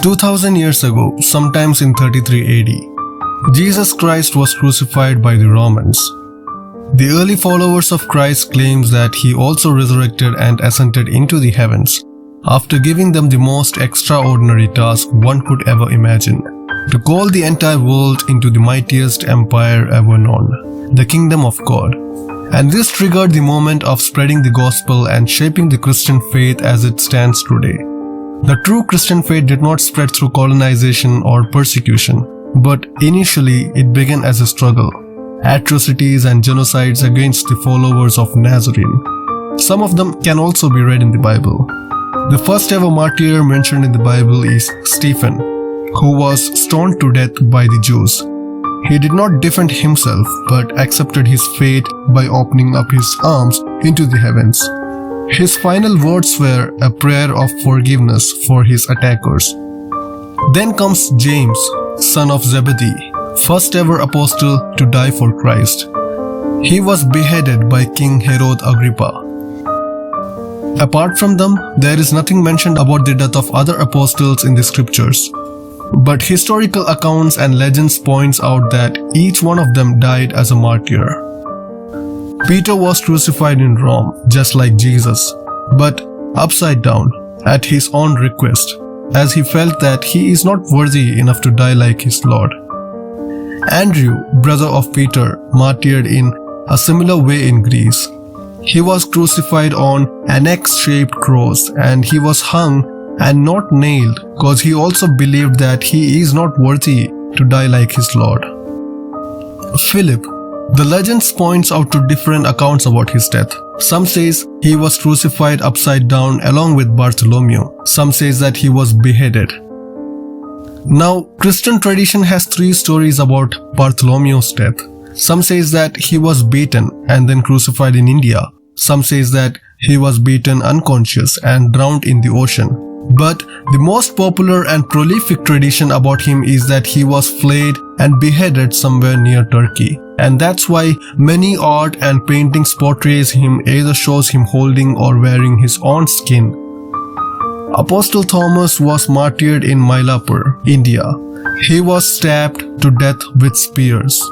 2000 years ago, sometimes in 33 AD, Jesus Christ was crucified by the Romans. The early followers of Christ claims that he also resurrected and ascended into the heavens after giving them the most extraordinary task one could ever imagine: to call the entire world into the mightiest empire ever known, the Kingdom of God. And this triggered the moment of spreading the gospel and shaping the Christian faith as it stands today. The true Christian faith did not spread through colonization or persecution, but initially it began as a struggle, atrocities and genocides against the followers of Nazarene. Some of them can also be read in the Bible. The first ever martyr mentioned in the Bible is Stephen, who was stoned to death by the Jews. He did not defend himself, but accepted his fate by opening up his arms into the heavens. His final words were a prayer of forgiveness for his attackers. Then comes James, son of Zebedee, first ever apostle to die for Christ. He was beheaded by King Herod Agrippa. Apart from them, there is nothing mentioned about the death of other apostles in the scriptures. But historical accounts and legends points out that each one of them died as a martyr. Peter was crucified in Rome, just like Jesus, but upside down, at his own request, as he felt that he is not worthy enough to die like his Lord. Andrew, brother of Peter, martyred in a similar way in Greece. He was crucified on an X-shaped cross, and he was hung and not nailed, because he also believed that he is not worthy to die like his Lord. Philip. The legends points out to different accounts about his death. Some says he was crucified upside down along with Bartholomew. Some says that he was beheaded. Now, Christian tradition has 3 stories about Bartholomew's death. Some says that he was beaten and then crucified in India. Some says that he was beaten unconscious and drowned in the ocean. But the most popular and prolific tradition about him is that he was flayed and beheaded somewhere near Turkey. And that's why many art and paintings portrays him, either shows him holding or wearing his own skin. Apostle Thomas was martyred in Mylapore, India. He was stabbed to death with spears.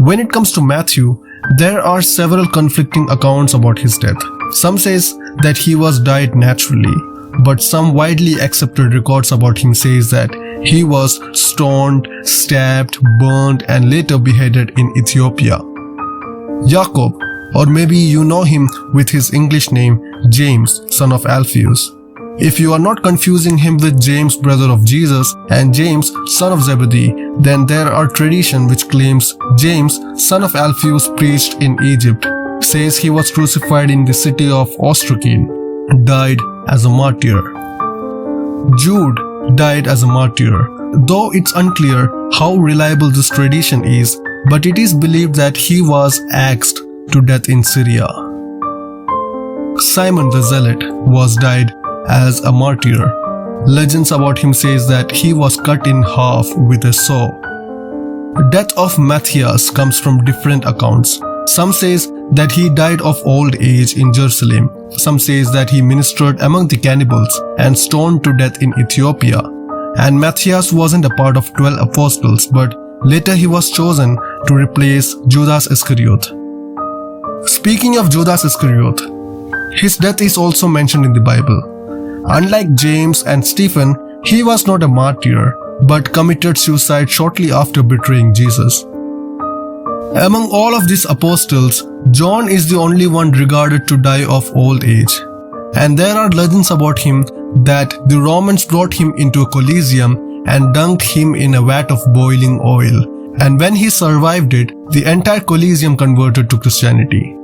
When it comes to Matthew, there are several conflicting accounts about his death. Some says that he was died naturally, but some widely accepted records about him says that he was stoned, stabbed, burned and later beheaded in Ethiopia. Jacob, or maybe you know him with his English name James, son of Alphaeus. If you are not confusing him with James, brother of Jesus, and James, son of Zebedee, then there are tradition which claims James, son of Alphaeus, preached in Egypt, says he was crucified in the city of Ostrakin, died as a martyr. Jude died as a martyr, though it's unclear how reliable this tradition is, but it is believed that he was axed to death in Syria. Simon the Zealot was died as a martyr. Legends about him says that he was cut in half with a saw. Death of Matthias comes from different accounts. Some says that he died of old age in Jerusalem. Some says that he ministered among the cannibals and stoned to death in Ethiopia. And Matthias wasn't a part of 12 apostles, but later he was chosen to replace Judas Iscariot. Speaking of Judas Iscariot, his death is also mentioned in the Bible. Unlike James and Stephen, he was not a martyr, but committed suicide shortly after betraying Jesus. Among all of these apostles, John is the only one regarded to die of old age. And there are legends about him that the Romans brought him into a Colosseum and dunked him in a vat of boiling oil. And when he survived it, the entire Colosseum converted to Christianity.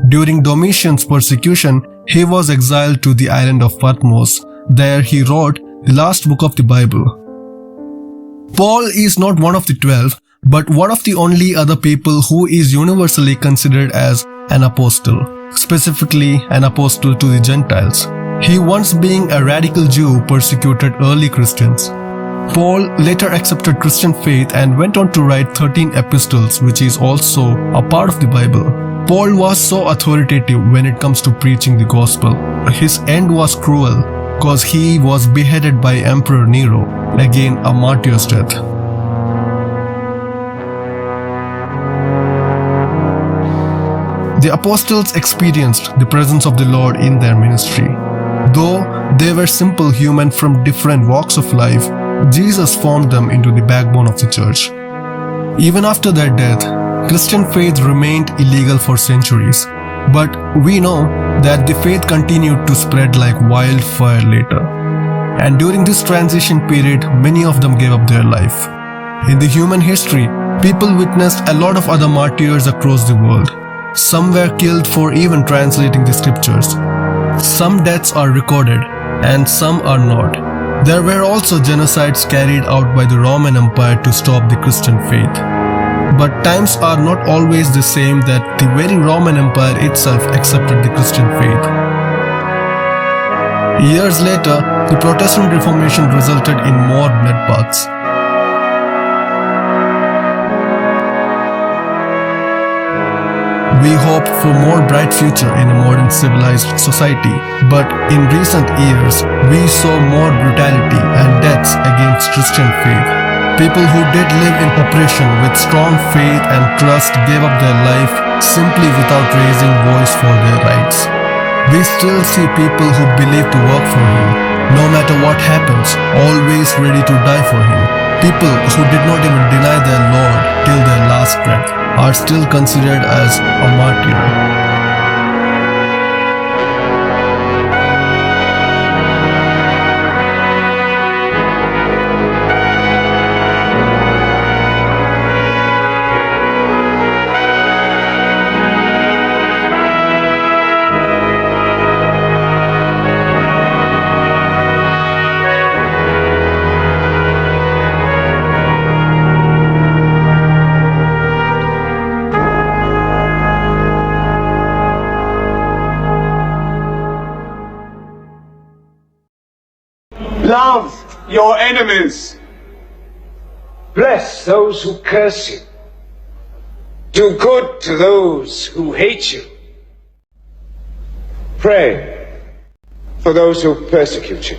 During Domitian's persecution, he was exiled to the island of Patmos. There he wrote the last book of the Bible. Paul is not one of the 12, but one of the only other people who is universally considered as an apostle, specifically an apostle to the Gentiles. He, once being a radical Jew, persecuted early Christians. Paul later accepted Christian faith and went on to write 13 epistles, which is also a part of the Bible. Paul was so authoritative when it comes to preaching the gospel. His end was cruel, because he was beheaded by Emperor Nero, again a martyr's death. The apostles experienced the presence of the Lord in their ministry. Though they were simple human from different walks of life, Jesus formed them into the backbone of the church. Even after their death, Christian faith remained illegal for centuries, but we know that the faith continued to spread like wildfire later. And during this transition period, many of them gave up their life. In the human history, people witnessed a lot of other martyrs across the world. Some were killed for even translating the scriptures. Some deaths are recorded, and some are not. There were also genocides carried out by the Roman Empire to stop the Christian faith. But times are not always the same that the very Roman Empire itself accepted the Christian faith. Years later, the Protestant Reformation resulted in more bloodbaths. We hope for more bright future in a modern civilized society, but in recent years, we saw more brutality and deaths against Christian faith. People who did live in oppression with strong faith and trust gave up their life simply without raising voice for their rights. We still see people who believe to work for Him, no matter what happens, always ready to die for Him. People who did not even deny their Lord till their last breath are still considered as a martyr. Love your enemies. Bless those who curse you. Do good to those who hate you. Pray for those who persecute you.